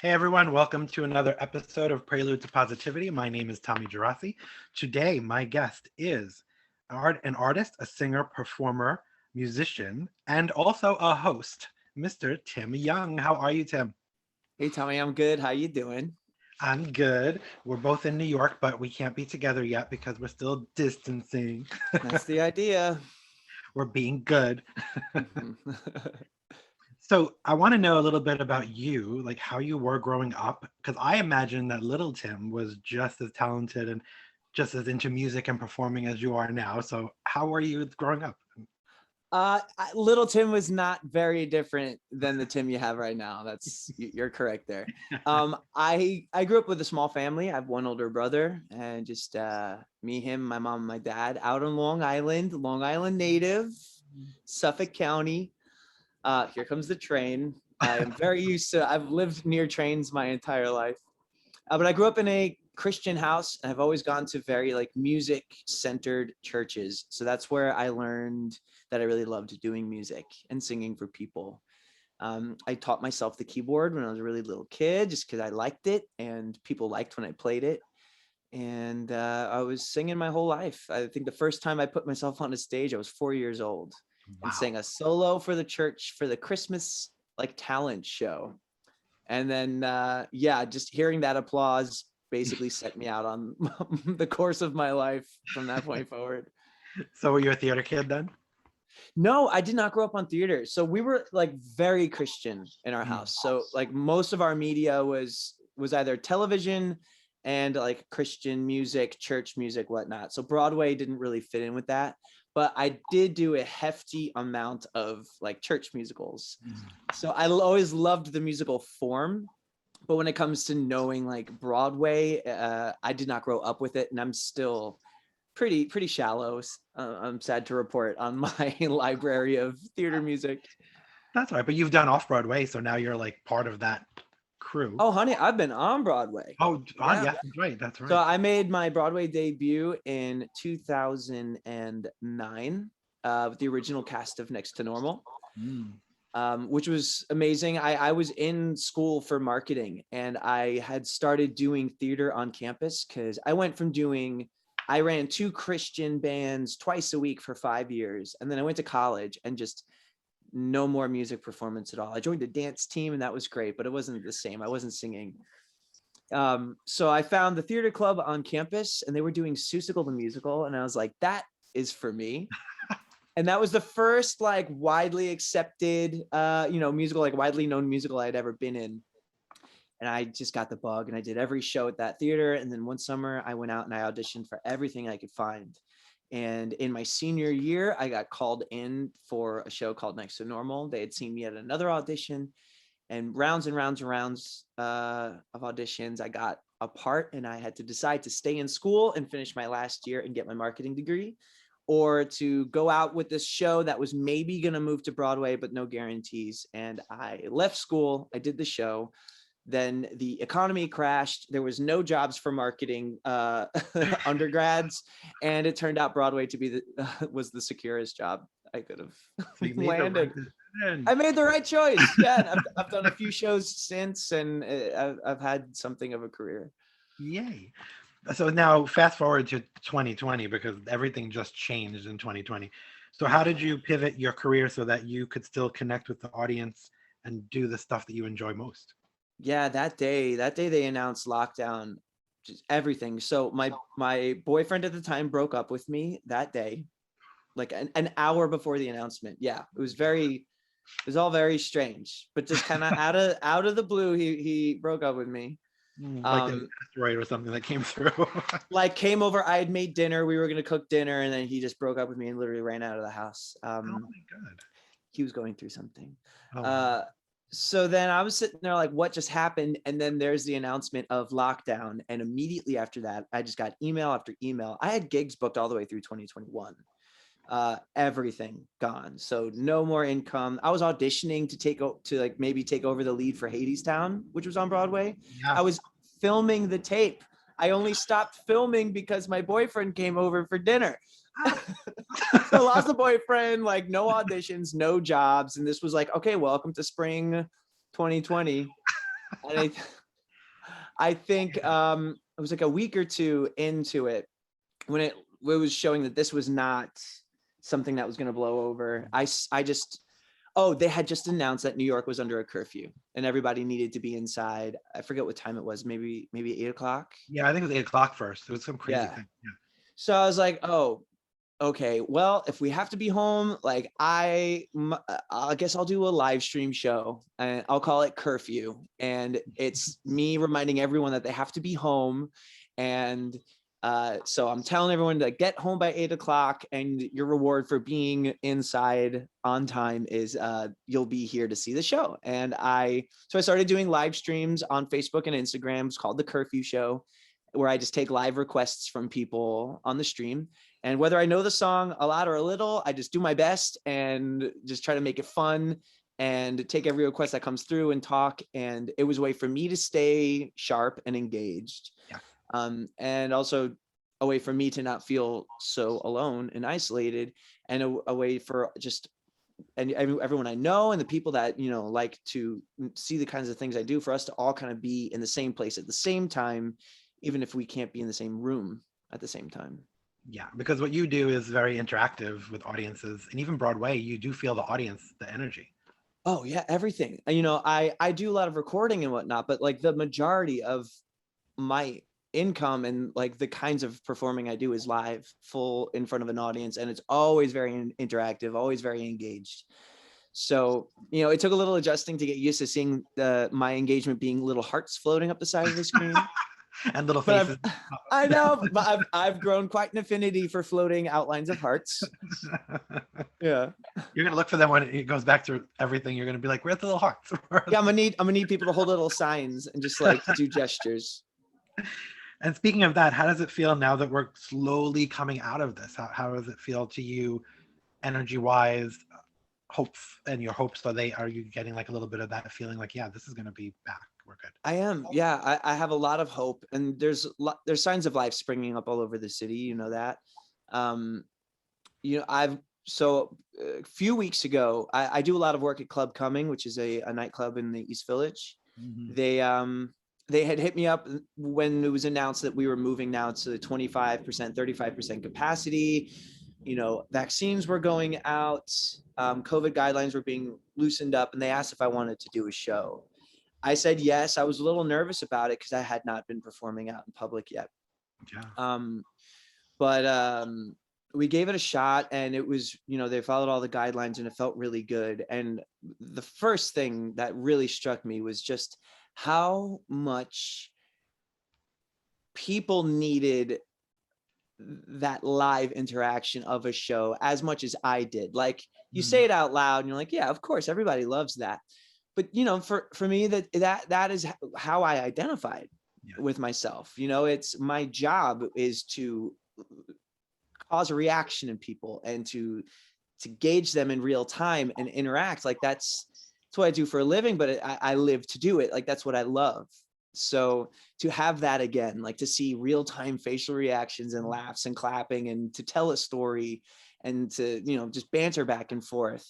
Hey everyone, welcome to another episode of Prelude to Positivity. My name is Tommy Geraci. Today, my guest is an artist, a singer, performer, musician, and also a host, Mr. Tim Young. How are you, Tim? Hey Tommy, I'm good. How you doing? I'm good. We're both in New York, but we can't be together yet because we're still distancing. That's the idea. We're being good. Mhm. So I want to know a little bit about you, like how you were growing up, because I imagine that little Tim was just as talented and just as into music and performing as you are now. So how were you growing up? Little Tim was not very different than the Tim you have right now. You're correct there. I grew up with a small family. I have one older brother, and just me, him, my mom, and my dad out on Long Island native, Suffolk County. Here comes the train. I am very used to. I've lived near trains my entire life. But I grew up in a Christian house, and I've always gone to very like music centered churches. So that's where I learned that I really loved doing music and singing for people. I taught myself the keyboard when I was a really little kid, just because I liked it and people liked when I played it. And I was singing my whole life. I think the first time I put myself on a stage, I was 4 years old and Wow. sang a solo for the church for the Christmas like talent show. And then, just hearing that applause basically set me out on the course of my life from that point forward. So were you a theater kid then? No, I did not grow up on theater. So we were like very Christian in our Mm. house. So like most of our media was either television and like Christian music, church music, whatnot. So Broadway didn't really fit in with that. But I did do a hefty amount of like church musicals. So I always loved the musical form. But when it comes to knowing like Broadway, I did not grow up with it, and I'm still pretty shallow. I'm sad to report on my library of theater music. That's all right, but you've done off Broadway, so now you're like part of that crew. Oh, honey, I've been on Broadway. Yeah. Yes, that's right. That's So right. I made my Broadway debut in 2009 with the original cast of Next to Normal. Mm. Which was amazing. I was in school for marketing, and I had started doing theater on campus because I ran two Christian bands twice a week for 5 years. And then I went to college and just no more music performance at all. I joined a dance team, and that was great, but it wasn't the same. I wasn't singing. So I found the theater club on campus, and they were doing Seussical the Musical. And I was like, that is for me. And that was the first like widely accepted, musical, like widely known musical I had ever been in. And I just got the bug, and I did every show at that theater. And then one summer I went out and I auditioned for everything I could find. And in my senior year, I got called in for a show called Next to Normal. They had seen me at another audition, and rounds and rounds and rounds of auditions. I got a part, and I had to decide to stay in school and finish my last year and get my marketing degree, or to go out with this show that was maybe going to move to Broadway, but no guarantees. And I left school. I did the show. Then the economy crashed. There was no jobs for marketing undergrads. And it turned out Broadway to be was the securest job I could have So you made the right landed. decision. I made the right choice. Yeah. I've done a few shows since, and I've had something of a career. Yay. So now fast forward to 2020 because everything just changed in 2020. So how did you pivot your career so that you could still connect with the audience and do the stuff that you enjoy most? Yeah, that day they announced lockdown, just everything. So my boyfriend at the time broke up with me that day, like an hour before the announcement. Yeah, it was all very strange, but just kind of out of the blue, he broke up with me. Like an Um, asteroid or something that came through. like came over, I had made dinner, we were gonna cook dinner, and then he just broke up with me and literally ran out of the house. Oh my God. He was going through something. Oh wow. Uh, so then I was sitting there like, what just happened? And then there's the announcement of lockdown. And immediately after that, I just got email after email. I had gigs booked all the way through 2021. Everything gone. So no more income. I was auditioning to like maybe take over the lead for Hadestown, which was on Broadway. I Yes. was filming the tape. I only stopped filming because my boyfriend came over for dinner. So lost the boyfriend, like no auditions, no jobs. And this was like, okay, welcome to spring 2020. And I think it was like a week or two into it when it was showing that this was not something that was going to blow over. I just, oh, they had just announced that New York was under a curfew and everybody needed to be inside. I forget what time it was, maybe 8 o'clock. Yeah, I think it was 8 o'clock first. It was some crazy Yeah. thing. Yeah. So I was like, oh, okay, well, if we have to be home, like I guess I'll do a live stream show and I'll call it Curfew. And it's me reminding everyone that they have to be home. And so I'm telling everyone to get home by 8 o'clock, and your reward for being inside on time is you'll be here to see the show. And so I started doing live streams on Facebook and Instagram. It's called The Curfew Show, where I just take live requests from people on the stream. And whether I know the song a lot or a little, I just do my best and just try to make it fun and take every request that comes through and talk. And it was a way for me to stay sharp and engaged. Yeah. And also a way for me to not feel so alone and isolated, and a way for just everyone I know and the people that, like to see the kinds of things I do, for us to all kind of be in the same place at the same time, even if we can't be in the same room at the same time. Yeah, because what you do is very interactive with audiences, and even Broadway, you do feel the audience, the energy. Oh yeah, everything. I do a lot of recording and whatnot, but like the majority of my income and like the kinds of performing I do is live, full in front of an audience, and it's always very interactive, always very engaged. So, it took a little adjusting to get used to seeing my engagement being little hearts floating up the side of the screen. And little faces. I know, but I've grown quite an affinity for floating outlines of hearts. Yeah. You're gonna look for them when it goes back to everything. You're gonna be like, "Where's the little hearts?" Yeah, I'm gonna need people to hold little signs and just like do gestures. And speaking of that, how does it feel now that we're slowly coming out of this? How does it feel to you, energy-wise? Hopes and your hopes, are you getting like a little bit of that feeling like, yeah, this is gonna be back? We're good. I am. Yeah, I have a lot of hope, and there's signs of life springing up all over the city. You know that. A few weeks ago, I do a lot of work at Club Coming, which is a nightclub in the East Village. Mm-hmm. They had hit me up when it was announced that we were moving now to 25%, 35% capacity. Vaccines were going out, COVID guidelines were being loosened up, and they asked if I wanted to do a show. I said yes. I was a little nervous about it because I had not been performing out in public yet. Yeah. But we gave it a shot, and it was, they followed all the guidelines, and it felt really good. And the first thing that really struck me was just how much people needed that live interaction of a show as much as I did. Like, you say it out loud and you're like, yeah, of course, everybody loves that. But, for me, that is how I identified with myself. It's my job is to cause a reaction in people and to gauge them in real time and interact. Like that's what I do for a living, but I live to do it. Like, that's what I love. So to have that again, like to see real-time facial reactions and laughs and clapping, and to tell a story and to, just banter back and forth.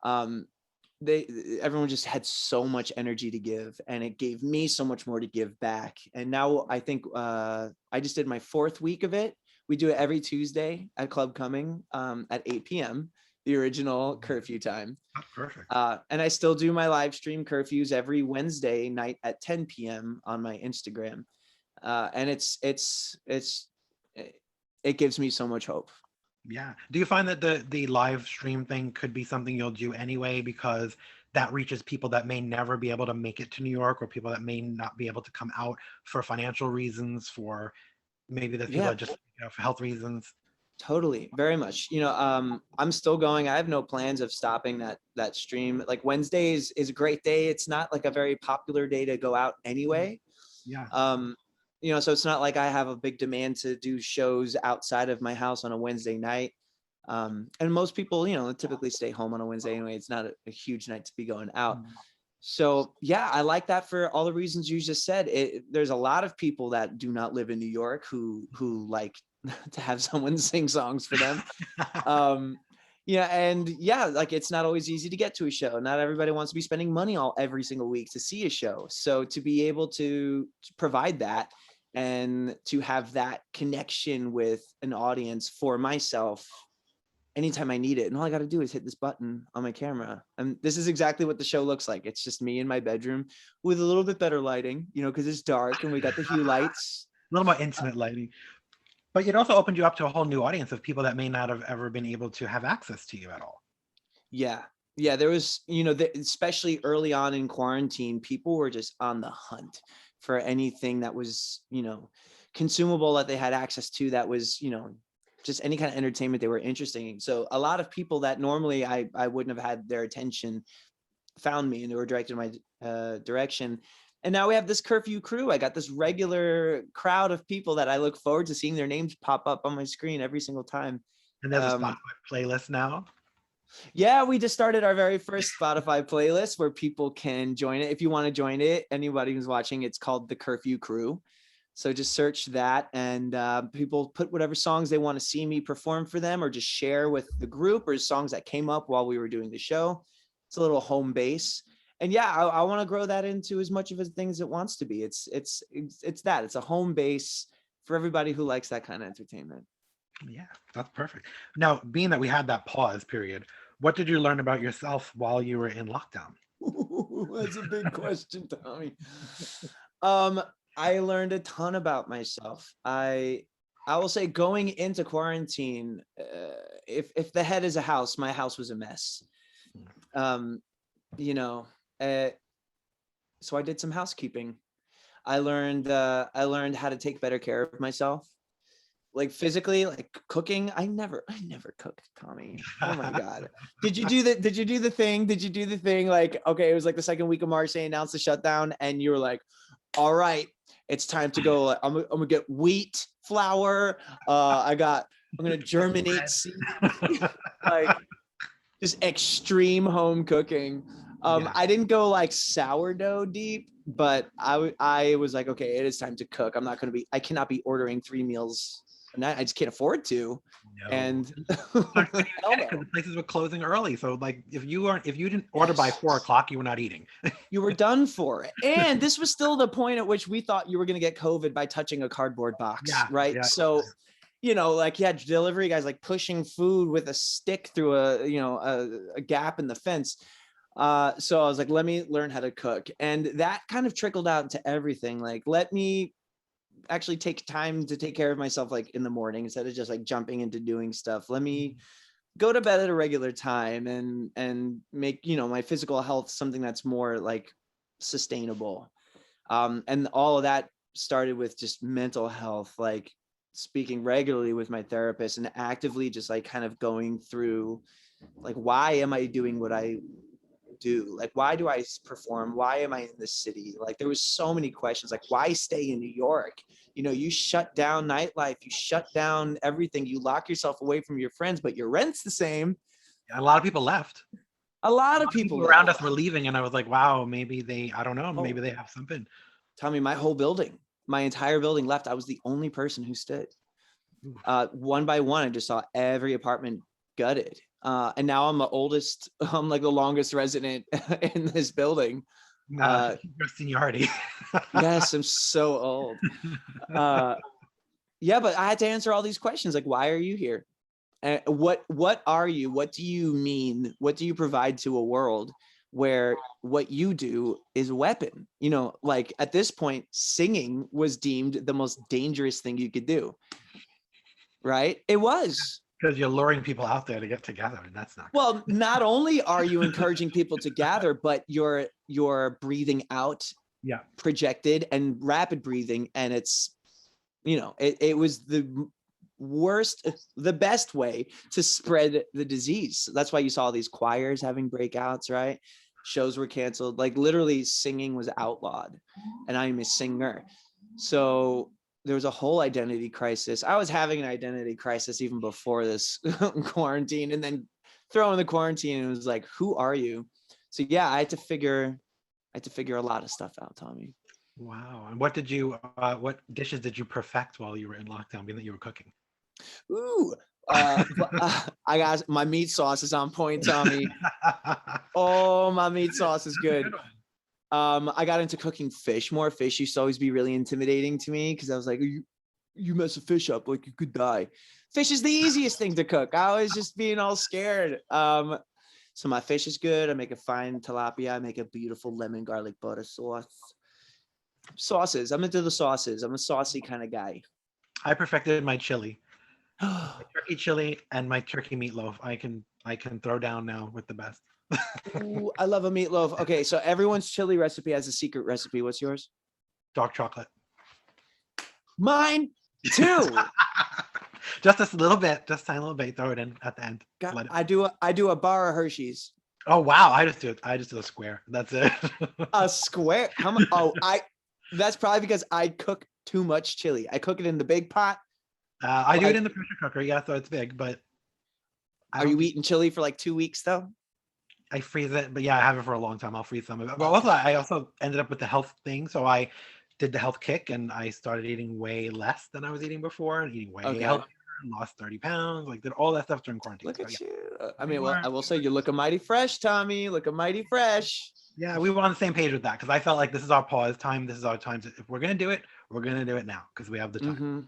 Everyone just had so much energy to give, and it gave me so much more to give back. And now I think I just did my 4th week of it. We do it every Tuesday at Club Coming at 8 p.m., the original curfew time. Oh, perfect. And I still do my live stream curfews every Wednesday night at 10 p.m. on my Instagram. And it gives me so much hope. Yeah. Do you find that the live stream thing could be something you'll do anyway, because that reaches people that may never be able to make it to New York, or people that may not be able to come out for financial reasons, for maybe the people that just, for health reasons? Totally. Very much. I'm still going. I have no plans of stopping that stream. Like, Wednesday is a great day. It's not like a very popular day to go out anyway. Yeah. So it's not like I have a big demand to do shows outside of my house on a Wednesday night. And most people, typically stay home on a Wednesday anyway. It's not a huge night to be going out. So yeah, I like that for all the reasons you just said. There's a lot of people that do not live in New York who like to have someone sing songs for them. Yeah, and yeah, like it's not always easy to get to a show. Not everybody wants to be spending money every single week to see a show. So to be able to provide that and to have that connection with an audience for myself anytime I need it. And all I got to do is hit this button on my camera. And this is exactly what the show looks like. It's just me in my bedroom with a little bit better lighting, you know, because it's dark and we got the hue lights. A little more intimate lighting. But it also opened you up to a whole new audience of people that may not have ever been able to have access to you at all. Yeah. Yeah. There was, you know, especially early on in quarantine, people were just on the hunt for anything that was, you know, consumable that they had access to, that was, you know, just any kind of entertainment they were interested in. So a lot of people that normally I wouldn't have had their attention found me and they were directed in my direction. And now we have this curfew crew. I got this regular crowd of people that I look forward to seeing their names pop up on my screen every single time. And there's a Spotify playlist now. Yeah, we just started our very first Spotify playlist where people can join it. If you want to join it, anybody who's watching, it's called The Curfew Crew. So just search that, and people put whatever songs they want to see me perform for them, or just share with the group, or songs that came up while we were doing the show. It's a little home base. And yeah, I want to grow that into as much of a thing as it wants to be. It's that. It's a home base for everybody who likes that kind of entertainment. Yeah, that's perfect. Now, being that we had that pause period, what did you learn about yourself while you were in lockdown? Ooh, that's a big question, Tommy. I learned a ton about myself. I will say, going into quarantine, if the head is a house, my house was a mess. You know, so I did some housekeeping. I learned how to take better care of myself, like physically, like cooking. I never cooked, Tommy. Oh my God. Did you do the thing? Like, okay, it was like the second week of March, they announced the shutdown, and you were like, all right, it's time to go. I'm gonna get wheat flour. I'm gonna germinate seeds. Like, just extreme home cooking. Yeah. I didn't go like sourdough deep, but I was like, okay, it is time to cook. I cannot be ordering 3 meals a night. I just can't afford to. No. And the places were closing early. So like if you didn't order by 4 o'clock, you were not eating. You were done for. And this was still the point at which we thought you were going to get COVID by touching a cardboard box, right? Yeah. So, you know, like you had delivery guys like pushing food with a stick through a gap in the fence. So I was like, let me learn how to cook. And that kind of trickled out into everything. Like, let me actually take time to take care of myself, like in the morning, instead of just like jumping into doing stuff. Let me go to bed at a regular time and make, you know, my physical health something that's more like sustainable. And all of that started with just mental health, like speaking regularly with my therapist and actively just like kind of going through, like, why am I doing what I do? Like, why do I perform? Why am I in this city? Like, there was so many questions, like, why stay in New York? You know, you shut down nightlife, you shut down everything, you lock yourself away from your friends, but your rent's the same. A lot of people left. A lot of people around us were leaving, and I was like, wow, maybe I don't know, maybe they have something. Tommy, my entire building left. I was the only person who stood. One by one, I just saw every apartment gutted. And now I'm I'm like the longest resident in this building. Your seniority. Yes, I'm so old. Yeah, but I had to answer all these questions. Like, why are you here? What are you? What do you mean? What do you provide to a world where what you do is a weapon? You know, like at this point, singing was deemed the most dangerous thing you could do. Right? It was. Because you're luring people out there to get together, and that's not good. Well, not only are you encouraging people to gather, but you're breathing out, projected and rapid breathing, and it's, you know, it was the best way to spread the disease. That's why you saw these choirs having breakouts, right? Shows were canceled. Like literally, singing was outlawed, and I'm a singer, so there was a whole identity crisis. I was having an identity crisis even before this quarantine, and then throw in the quarantine, and it was like, who are you? So yeah, I had to figure a lot of stuff out, Tommy. Wow. And what dishes did you perfect while you were in lockdown, being that you were cooking? Ooh, I got my meat sauce is on point, Tommy. Oh, my meat sauce is good. I got into cooking fish more. Fish used to always be really intimidating to me because I was like, you mess a fish up, like you could die. Fish is the easiest thing to cook. I was just being all scared. So my fish is good. I make a fine tilapia. I make a beautiful lemon garlic butter sauce. Sauces. I'm into the sauces. I'm a saucy kind of guy. I perfected my chili, my turkey chili, and my turkey meatloaf. I can throw down now with the best. Ooh, I love a meatloaf. Okay, so everyone's chili recipe has a secret recipe. What's yours? Dark chocolate. Mine too. Just a little bit, just a tiny little bit. Throw it in at the end. God, I do a bar of Hershey's. Oh wow! I just do a square. That's it. A square? How much? Oh, that's probably because I cook too much chili. I cook it in the big pot. I do it in the pressure cooker. Yeah, so it's big. But are you eating chili for like 2 weeks though? I freeze it, but yeah, I have it for a long time. I'll freeze some of it. But also, I also ended up with the health thing, so I did the health kick, and I started eating way less than I was eating before, and eating way healthier. Lost 30 pounds, like did all that stuff during quarantine. Look at you. I mean, well, I will say you're looking mighty fresh, Tommy. Looking mighty fresh. Yeah, we were on the same page with that because I felt like this is our pause time. This is our time. If we're gonna do it, we're gonna do it now because we have the time. Mm-hmm.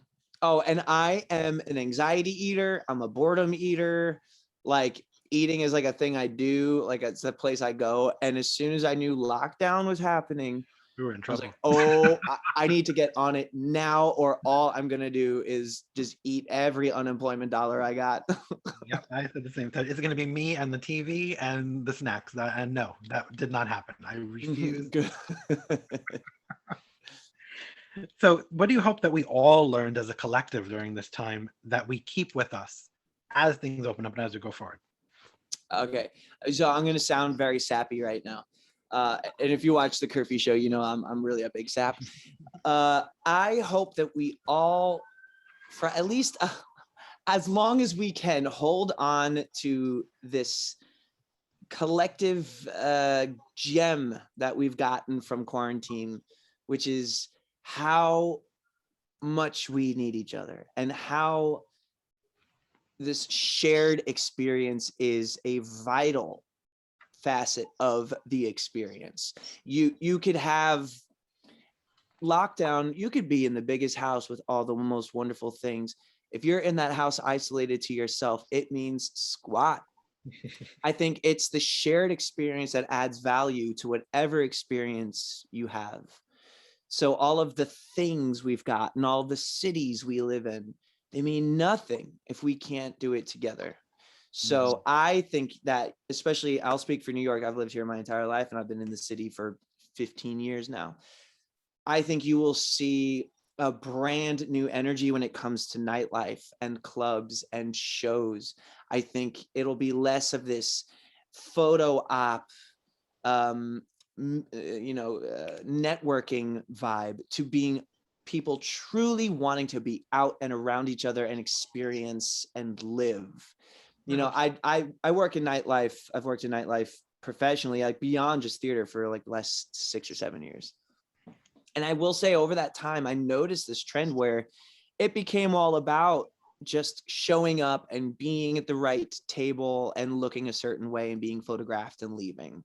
Oh, and I am an anxiety eater. I'm a boredom eater. Like eating is like a thing I do. Like it's the place I go. And as soon as I knew lockdown was happening, we were in trouble. I was like, oh, I need to get on it now, or all I'm gonna do is just eat every unemployment dollar I got. Yeah, I said the same thing. It's gonna be me and the TV and the snacks. And no, that did not happen. I refuse. So, what do you hope that we all learned as a collective during this time that we keep with us as things open up and as we go forward? Okay, so I'm gonna sound very sappy right now. And if you watch the Curfew Show, you know I'm really a big sap. I hope that we all, for at least as long as we can, hold on to this collective gem that we've gotten from quarantine, which is how much we need each other and how this shared experience is a vital facet of the experience. You could have lockdown, you could be in the biggest house with all the most wonderful things. If you're in that house isolated to yourself, it means squat. I think it's the shared experience that adds value to whatever experience you have. So all of the things we've got and all the cities we live in, they mean nothing if we can't do it together. So I think that, especially, I'll speak for New York. I've lived here my entire life and I've been in the city for 15 years now. I think you will see a brand new energy when it comes to nightlife and clubs and shows. I think it'll be less of this photo op, networking vibe to being people truly wanting to be out and around each other and experience and live. You know, I work in nightlife. I've worked in nightlife professionally, like beyond just theater, for like the last 6 or 7 years. And I will say over that time, I noticed this trend where it became all about just showing up and being at the right table and looking a certain way and being photographed and leaving.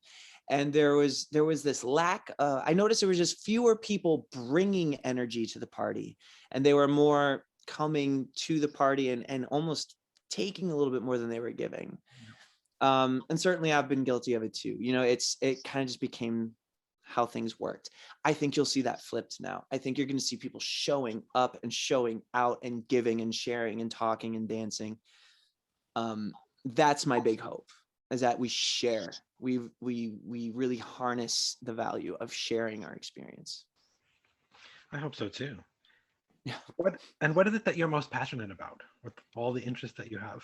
And there was this lack. I noticed there was just fewer people bringing energy to the party, and they were more coming to the party and almost taking a little bit more than they were giving. And certainly I've been guilty of it too. You know, it kind of just became how things worked. I think you'll see that flipped now. I think you're going to see people showing up and showing out and giving and sharing and talking and dancing. That's my big hope, is that we share. We really harness the value of sharing our experience. I hope so too. What is it that you're most passionate about with all the interests that you have?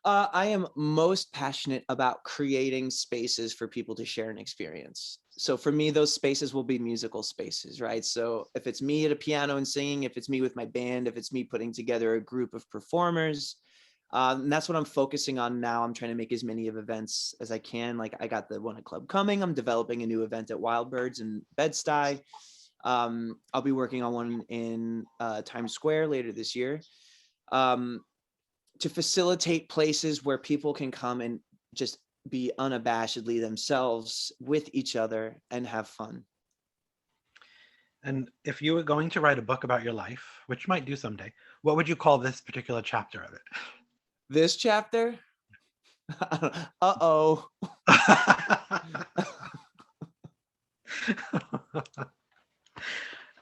I am most passionate about creating spaces for people to share an experience. So for me, those spaces will be musical spaces, right? So if it's me at a piano and singing, if it's me with my band, if it's me putting together a group of performers, and that's what I'm focusing on now. I'm trying to make as many of events as I can. Like I got the one at Club coming. I'm developing a new event at Wild Birds in Bed-Stuy. I'll be working on one in Times Square later this year. to facilitate places where people can come and just be unabashedly themselves with each other and have fun. And if you were going to write a book about your life, which you might do someday, what would you call this particular chapter of it? This chapter? Uh-oh.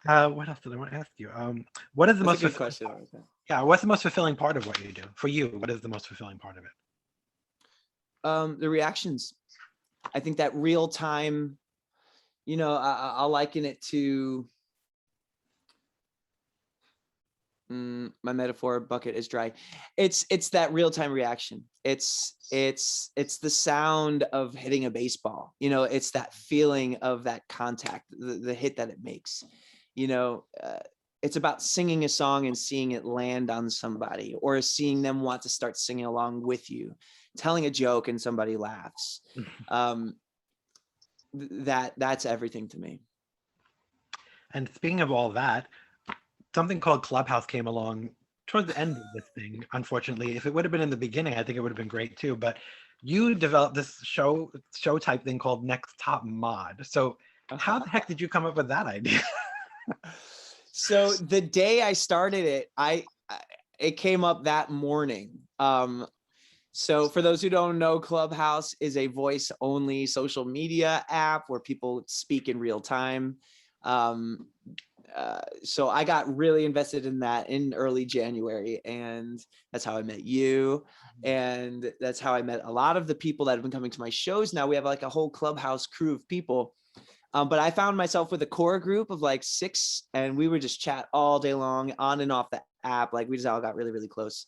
What else did I want to ask you? What is the That's most a good fulfilling question. part? Yeah, what's the most fulfilling part of what you do? For you, what is the most fulfilling part of it? The reactions. I think that real time, I'll liken it to my metaphor bucket is dry. It's that real time reaction. It's the sound of hitting a baseball. It's that feeling of that contact, the hit that it makes. It's about singing a song and seeing it land on somebody, or seeing them want to start singing along with you, telling a joke and somebody laughs. That's everything to me. And speaking of all that, something called Clubhouse came along towards the end of this thing. Unfortunately, if it would have been in the beginning, I think it would have been great too. But you developed this show type thing called Next Top Mod. So how the heck did you come up with that idea? So the day I started it, it came up that morning. So for those who don't know, Clubhouse is a voice-only social media app where people speak in real time. So I got really invested in that in early January, and that's how I met you. And that's how I met a lot of the people that have been coming to my shows. Now we have like a whole Clubhouse crew of people. But I found myself with a core group of like 6, and we would just chat all day long on and off the app. Like we just all got really, really close.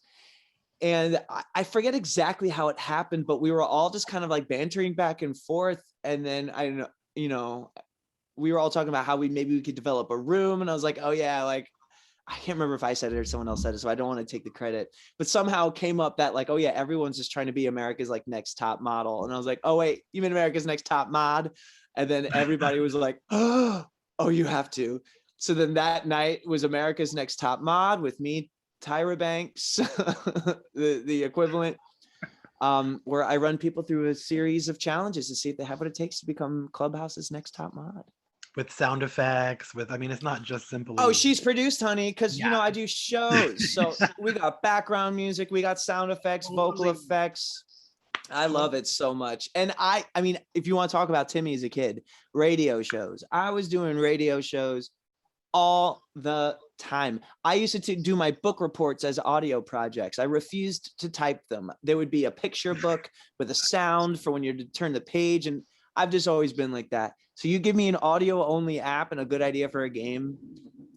And I forget exactly how it happened, but we were all just kind of like bantering back and forth. And then we were all talking about how maybe we could develop a room. And I was like, oh yeah, like I can't remember if I said it or someone else said it, so I don't want to take the credit, but somehow came up that like, oh yeah, everyone's just trying to be America's like next top model. And I was like, oh wait, you mean America's next top mod? And then everybody was like, oh, you have to. So then that night was America's Next Top Mod with me, Tyra Banks, the equivalent, where I run people through a series of challenges to see if they have what it takes to become Clubhouse's next top mod. With sound effects, it's not just simply. Oh, she's produced, honey, because I do shows. So we got background music, we got sound effects, vocal effects. I love it so much. And I mean, if you want to talk about Timmy as a kid, radio shows. I was doing radio shows all the time. I used to do my book reports as audio projects. I refused to type them. There would be a picture book with a sound for when you turn the page. And I've just always been like that. So you give me an audio only app and a good idea for a game,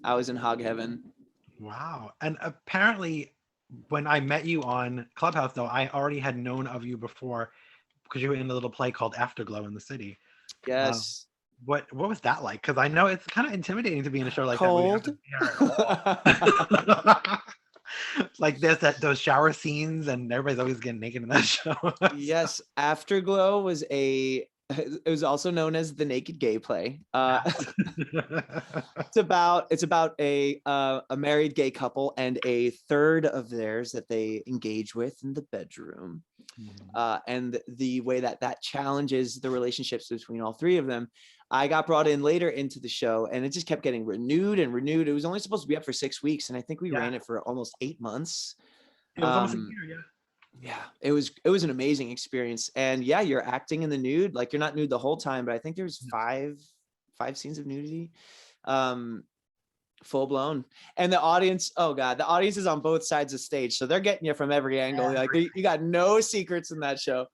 I was in hog heaven. Wow. And apparently when I met you on Clubhouse, though, I already had known of you before because you were in a little play called Afterglow in the city. Yes. What was that like? Because I know it's kind of intimidating to be in a show like Cold. that. Like there's those shower scenes and everybody's always getting naked in that show. Yes. Afterglow was it was also known as the naked gay play. It's about a married gay couple and a third of theirs that they engage with in the bedroom. And the way that challenges the relationships between all 3 of them. I got brought in later into the show, and it just kept getting renewed and renewed. It was only supposed to be up for 6 weeks, and I think we ran it for almost 8 months. It was almost a year, yeah, it was an amazing experience. And yeah, you're acting in the nude, like you're not nude the whole time, but I think there's 5 scenes of nudity, full blown. And the audience, oh god, the audience is on both sides of stage, so they're getting you from every angle. Like you got no secrets in that show.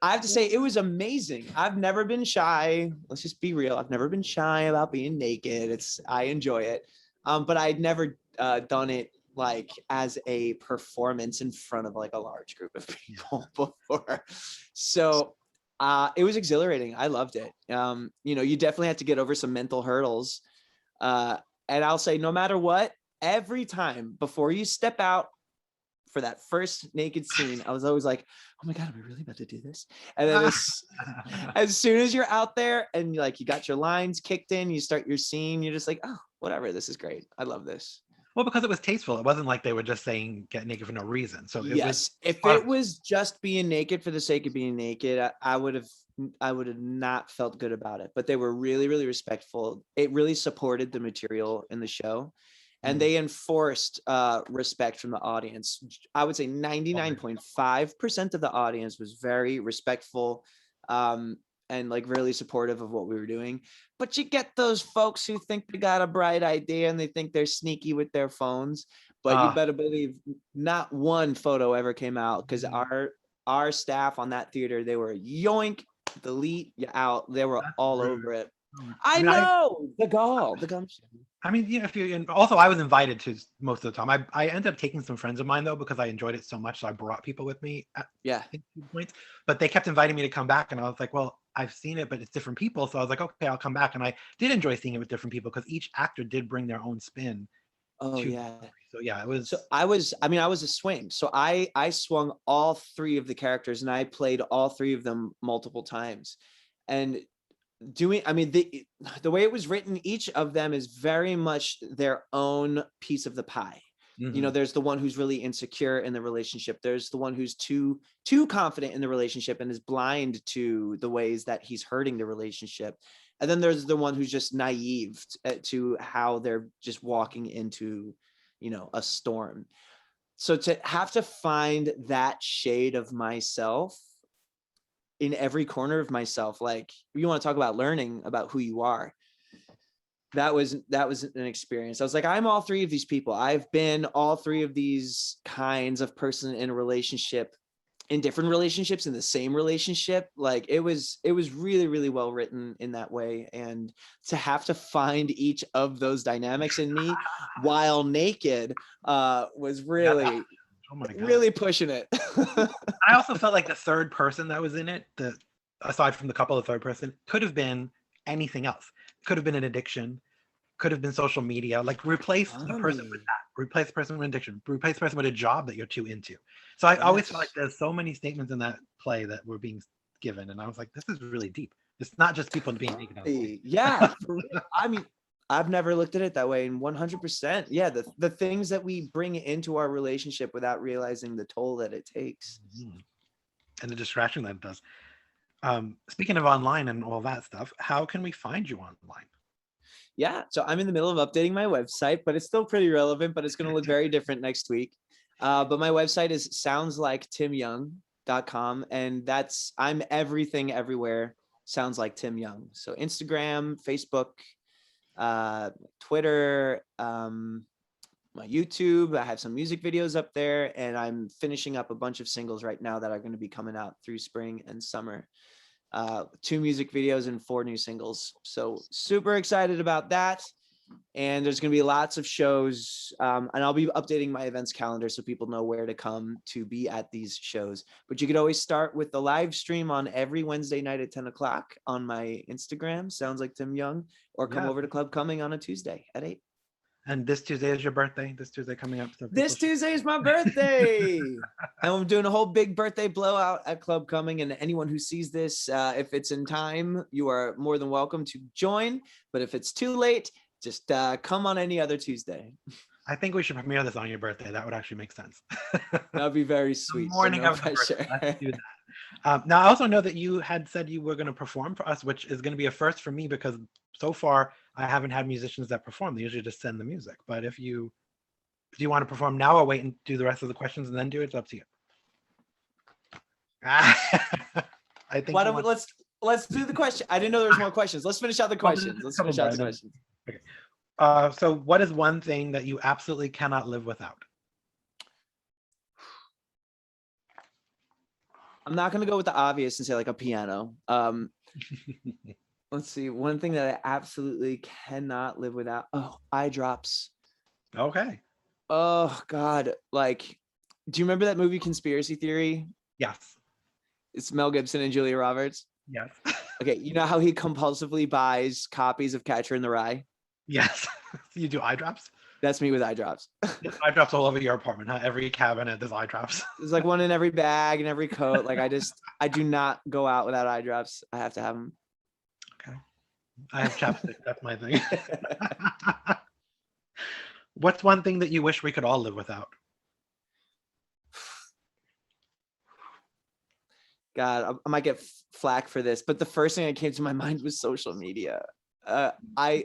I have to say it was amazing. I've never been shy. Let's just be real. I've never been shy about being naked. I enjoy it. But I'd never done it like as a performance in front of like a large group of people before. So it was exhilarating. I loved it. You definitely have to get over some mental hurdles. And I'll say, no matter what, every time before you step out for that first naked scene, I was always like, oh my God, are we really about to do this? And then as soon as you're out there and you got your lines kicked in, you start your scene, you're just like, oh, whatever, this is great. I love this. Well, because it was tasteful. It wasn't like they were just saying get naked for no reason. So it was Yes, if it was just being naked for the sake of being naked, I would have not felt good about it. But they were really, really respectful. It really supported the material in the show, and they enforced respect from the audience. I would say 99.5% of the audience was very respectful, and like really supportive of what we were doing. But you get those folks who think they got a bright idea and they think they're sneaky with their phones. But you better believe not one photo ever came out, because our staff on that theater, they were yoink, delete, you out. They were all over it. I know the gumption. I mean, yeah, if you, and also I was invited to most of the time. I ended up taking some friends of mine though, because I enjoyed it so much. So I brought people with me at points, but they kept inviting me to come back. And I was like, well, I've seen it, but it's different people. So I was like, okay, I'll come back. And I did enjoy seeing it with different people because each actor did bring their own spin. Oh yeah. So yeah, it was. So I was a swing. So I swung all three of the characters, and I played all three of them multiple times. And the way it was written, each of them is very much their own piece of the pie. You know, there's the one who's really insecure in the relationship. There's the one who's too confident in the relationship and is blind to the ways that he's hurting the relationship. And then there's the one who's just naive to how they're just walking into, you know, a storm. So to have to find that shade of myself in every corner of myself, like, you want to talk about learning about who you are. That was an experience. I was like, I'm all three of these people. I've been all three of these kinds of person in a relationship, in different relationships, in the same relationship. Like it was really, really well written in that way. And to have to find each of those dynamics in me while naked was really, really pushing it. I also felt like the third person that was in it, aside from the couple of third person, could have been anything else. Could have been an addiction, could have been social media. Like replace the person with that, replace the person with addiction, replace the person with a job that you're too into. So I always felt like there's so many statements in that play that were being given, and I was like, this is really deep. It's not just people being naked. Yeah, I mean, I've never looked at it that way. And 100%, yeah, the things that we bring into our relationship without realizing the toll that it takes, and the distraction that it does. Speaking of online and all that stuff, how can we find you online? Yeah, so I'm in the middle of updating my website, but it's still pretty relevant, but it's going to look very different next week. But my website is soundsliketimyoung.com, and I'm everything everywhere sounds like Tim Young. So Instagram, Facebook, Twitter, my YouTube. I have some music videos up there, and I'm finishing up a bunch of singles right now that are going to be coming out through spring and summer. 2 music videos and 4 new singles. So super excited about that. And there's going to be lots of shows, and I'll be updating my events calendar so people know where to come to be at these shows. But you could always start with the live stream on every Wednesday night at 10 o'clock on my Instagram, Sounds Like Tim Young, or come over to Club Coming on a Tuesday at 8. And this Tuesday is your birthday. This Tuesday coming up. So this Tuesday is my birthday. And I'm doing a whole big birthday blowout at Club Coming. And anyone who sees this, if it's in time, you are more than welcome to join. But if it's too late, just come on any other Tuesday. I think we should premiere this on your birthday. That would actually make sense. That'd be very sweet. The morning of the birthday. Let's do that. Now, I also know that you had said you were going to perform for us, which is going to be a first for me because so far I haven't had musicians that perform. They usually just send the music. But do you want to perform now or wait and do the rest of the questions and then do it? It's up to you. I think. Why don't let's do the question. I didn't know there was more questions. Let's finish out the questions. Let's finish out the questions. Okay. So what is one thing that you absolutely cannot live without? I'm not going to go with the obvious and say like a piano. Let's see. One thing that I absolutely cannot live without. Oh, eye drops. Okay. Oh God. Like, do you remember that movie Conspiracy Theory? Yes. It's Mel Gibson and Julia Roberts. Yes. Okay. You know how he compulsively buys copies of Catcher in the Rye? Yes. You do eye drops? That's me with eye drops. There's eye drops all over your apartment, huh? Every cabinet, there's eye drops. There's like one in every bag and every coat. Like I do not go out without eye drops. I have to have them. Okay. I have chapstick. That's my thing. What's one thing that you wish we could all live without? God, I might get flack for this, but the first thing that came to my mind was social media. I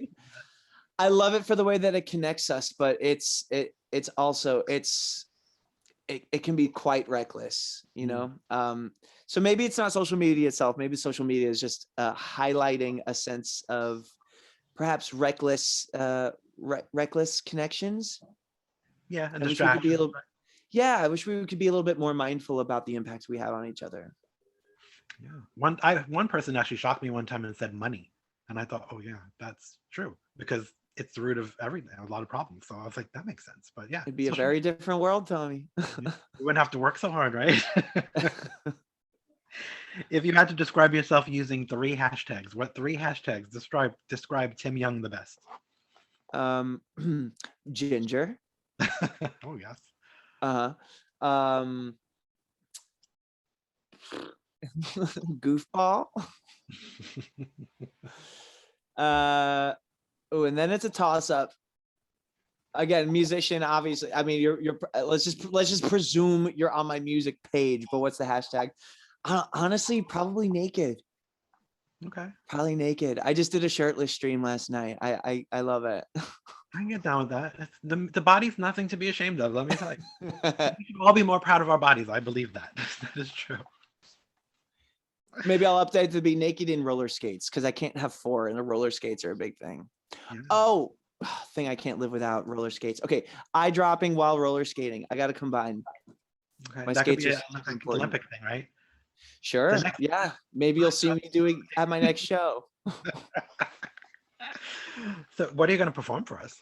love it for the way that it connects us, but it's also it can be quite reckless, you know. So maybe it's not social media itself. Maybe social media is just highlighting a sense of perhaps reckless connections. Yeah, and I wish we could be a distractions. little. Yeah, I wish we could be a little bit more mindful about the impact we have on each other. Yeah. One person actually shocked me one time and said money. And I thought, oh yeah, that's true. Because it's the root of everything, a lot of problems. So I was like, that makes sense. But yeah, It'd be a very different world, Tommy. you wouldn't have to work so hard, right? If you had to describe yourself using 3 hashtags, what 3 hashtags describe Tim Young the best? Ginger. Oh yes. Goofball. Oh, and then it's a toss-up. Again, musician, obviously. I mean, you're let's just presume you're on my music page, but what's the hashtag? Honestly, probably naked. Okay. Probably naked. I just did a shirtless stream last night. I love it. I can get down with that. The body's nothing to be ashamed of, let me tell you. We should all be more proud of our bodies. I believe that. That is true. Maybe I'll update to be naked in roller skates because I can't have 4 and the roller skates are a big thing. Yeah. Oh, thing I can't live without, roller skates. Okay, eye dropping while roller skating. I got to combine. Okay, my that skates could be an Olympic thing, right? Sure. Yeah. Maybe you'll see me doing at my next show. So what are you going to perform for us?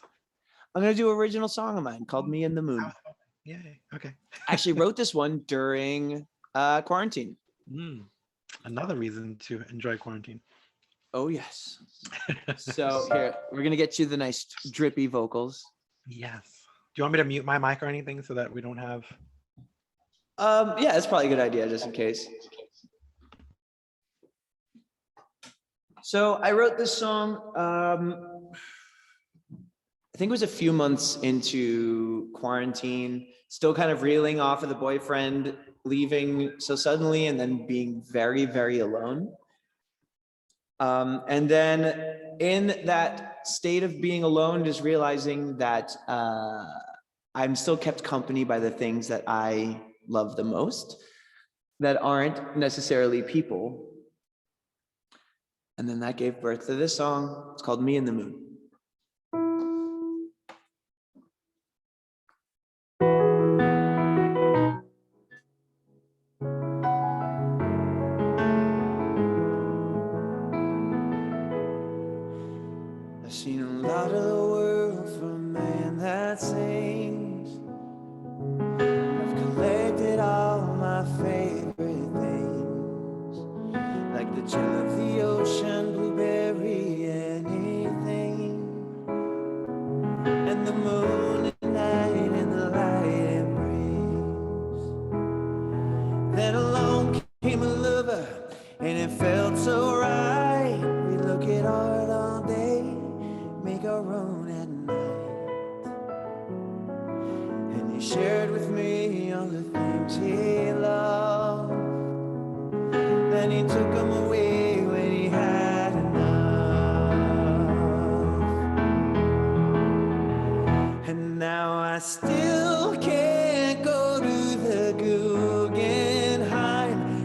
I'm going to do an original song of mine called Me and the Moon. Yay. Okay. I actually wrote this one during quarantine. Another reason to enjoy quarantine. Oh, yes. So here, we're going to get you the nice drippy vocals. Yes. Do you want me to mute my mic or anything so that we don't have... Yeah, that's probably a good idea just in case. So I wrote this song, I think it was a few months into quarantine, still kind of reeling off of the boyfriend leaving so suddenly and then being very, very alone. And then in that state of being alone, just realizing that I'm still kept company by the things that I love the most that aren't necessarily people. And then that gave birth to this song. It's called Me and the Moon. I've seen a lot of the world from a man that sings. I've collected all my favorite things, like the chill of the ocean, blueberry, anything, and the moon at night and the light it brings. Then along came a lover, and it felt so right. We look at art all day, make our own at night, and he shared with me all the things he loved. Then he took them away when he had enough. And now I still can't go to the Guggenheim,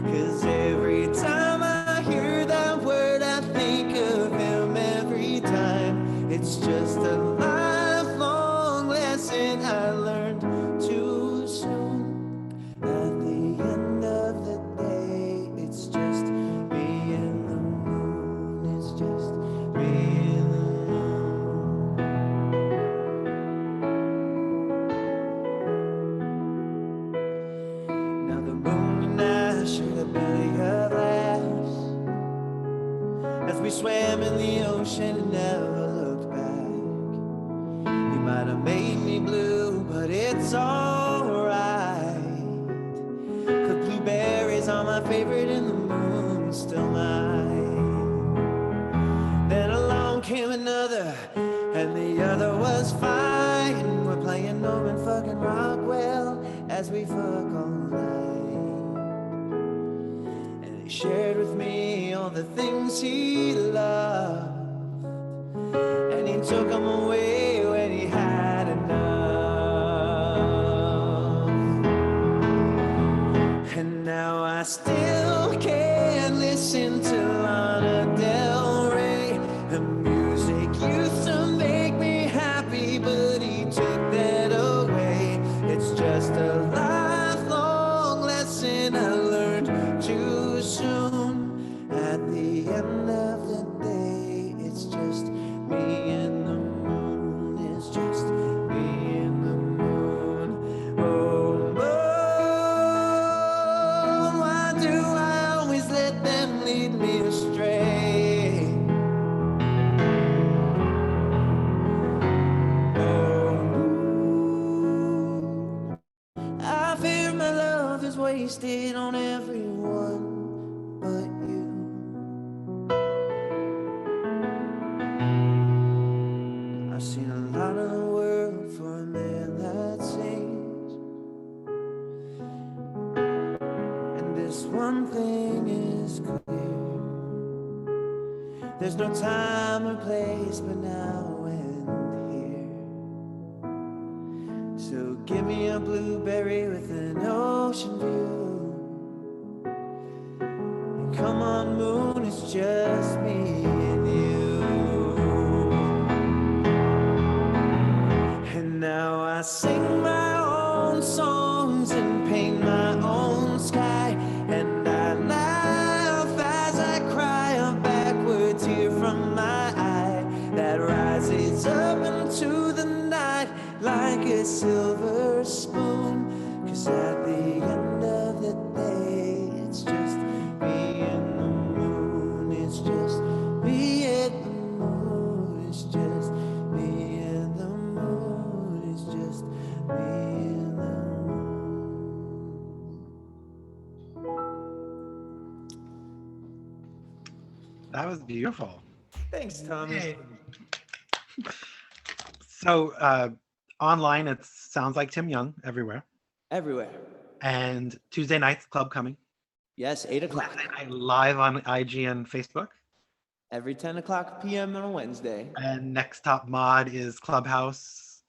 'cause every time I hear that word I think of him every time. It's just a lifelong lesson I learned too soon. At the end of the day, it's just me and the moon. It's just me and the moon. Now the moon and I shared a belly of glass as we swam in the ocean and never looked back. You might have made me blue, but it's alright. 'Cause blueberries are my favorite and the moon's still mine. Then along came another, and the other was fine. We're playing Norman fucking Rockwell as we fuck all night. And he shared with me all the things he loved, and he took them away when he had enough. And now I still can't listen to Lana Del Rey. The music used to make me happy, but he took that away. It's just a lifelong lesson I learned too soon. At the end of the day, it's just me and the moon. It's just me and the moon. Oh, moon, why do I always let them lead me astray? Oh, moon, I fear my love is wasted on everyone but you. I've seen a lot of the world for a man that sings, and this one thing is clear: there's no time or place but now and here. So give me a blueberry with an ocean view, and come on moon, it's just me and you. And now I sing my own songs and paint my own sky, and I laugh as I cry, a backward tear from my eye that rises up into the night like a silver spoon. 'Cause at the end of the day, it's just me and the moon. It's just me and the moon. It's just me and the moon. It's just me and the moon. That was beautiful. Thanks, Tommy. Yay. So online, it sounds like Tim Young everywhere. Everywhere. And Tuesday nights, club coming. Yes, 8 o'clock. Wednesday night, live on IG and Facebook. Every 10 o'clock p.m. on a Wednesday. And Next Top Mod is Clubhouse.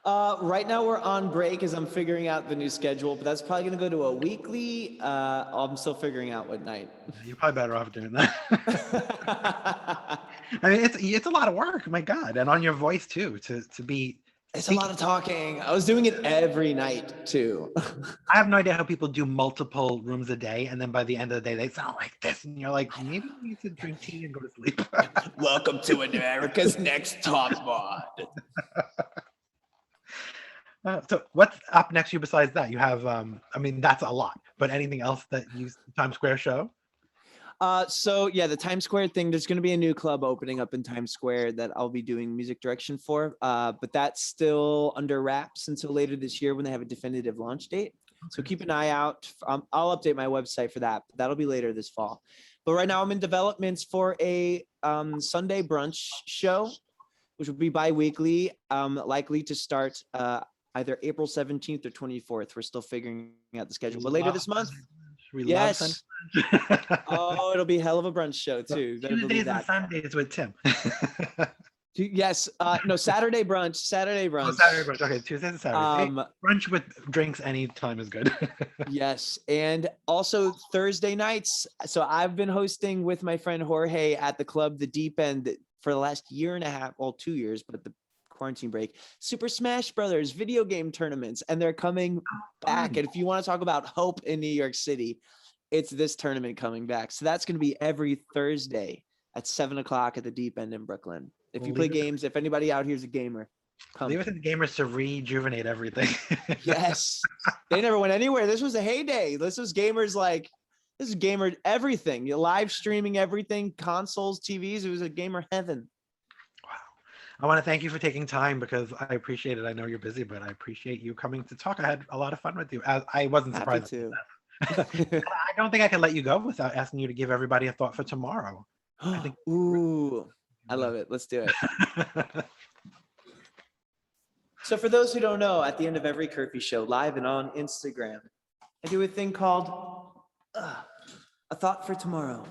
Right now we're on break as I'm figuring out the new schedule, but that's probably going to go to a weekly. I'm still figuring out what night. You're probably better off doing that. I mean, it's a lot of work, my God, and on your voice too, to be. It's a lot of talking. I was doing it every night too. I have no idea how people do multiple rooms a day, and then by the end of the day, they sound like this, and you're like, maybe you need to drink tea and go to sleep. Welcome to America's Next Top Mod. So what's up next year besides that? You have, I mean, that's a lot, but anything else that you Times Square show? So yeah, the Times Square thing, there's going to be a new club opening up in Times Square that I'll be doing music direction for. But that's still under wraps until later this year when they have a definitive launch date. So keep an eye out. I'll update my website for that. That'll be later this fall. But right now I'm in developments for a Sunday brunch show, which will be bi-weekly, likely to start either April 17th or 24th. We're still figuring out the schedule, but later this month. Yes. Oh, it'll be a hell of a brunch show too. Tuesdays and Sundays with Tim. Yes. No, Saturday brunch. Saturday brunch. Oh, Saturday brunch. Okay, Tuesdays and Saturdays. Brunch with drinks anytime is good. Yes, and also Thursday nights. So I've been hosting with my friend Jorge at the club, the Deep End, for the last year and a half, well, 2 years, but the quarantine break, Super Smash Brothers video game tournaments, and they're coming back. And if you want to talk about hope in New York City, it's this tournament coming back. So that's going to be every Thursday at 7 o'clock at the Deep End in Brooklyn. If you play games, if anybody out here is a gamer, come. Leave it to the gamers to rejuvenate everything. Yes, they never went anywhere. This was a heyday. This is gamer everything. You're live streaming everything, consoles, TVs. It was a gamer heaven. I want to thank you for taking time because I appreciate it. I know you're busy, but I appreciate you coming to talk. I had a lot of fun with you. I wasn't surprised. Too. I don't think I can let you go without asking you to give everybody a thought for tomorrow. Ooh, I love it. Let's do it. So for those who don't know, at the end of every Curfew show, live and on Instagram, I do a thing called A Thought for Tomorrow.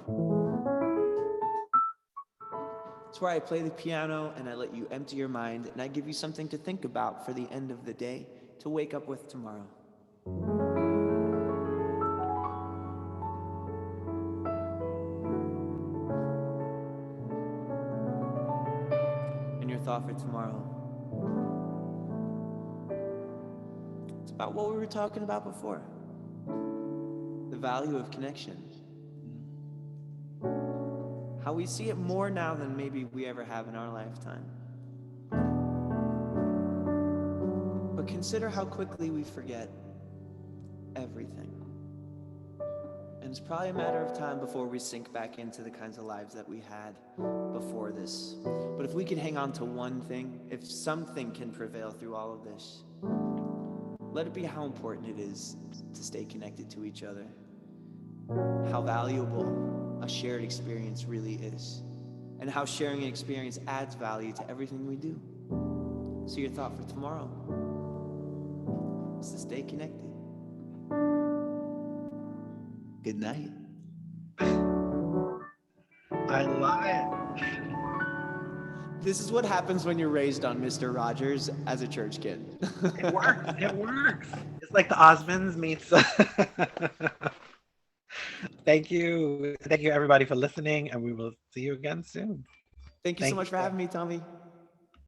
It's where I play the piano and I let you empty your mind and I give you something to think about for the end of the day to wake up with tomorrow. And your thought for tomorrow. It's about what we were talking about before. The value of connection. How we see it more now than maybe we ever have in our lifetime. But consider how quickly we forget everything. And it's probably a matter of time before we sink back into the kinds of lives that we had before this. But if we can hang on to one thing, if something can prevail through all of this, let it be how important it is to stay connected to each other. How valuable a shared experience really is, and how sharing an experience adds value to everything we do. So your thought for tomorrow is to stay connected. Good night. I love it. This is what happens when you're raised on Mr. Rogers as a church kid. It works. It works. It's like the Osmonds meets. Thank you. Thank you, everybody, for listening, and we will see you again soon. Thank you so much for having me, Tommy.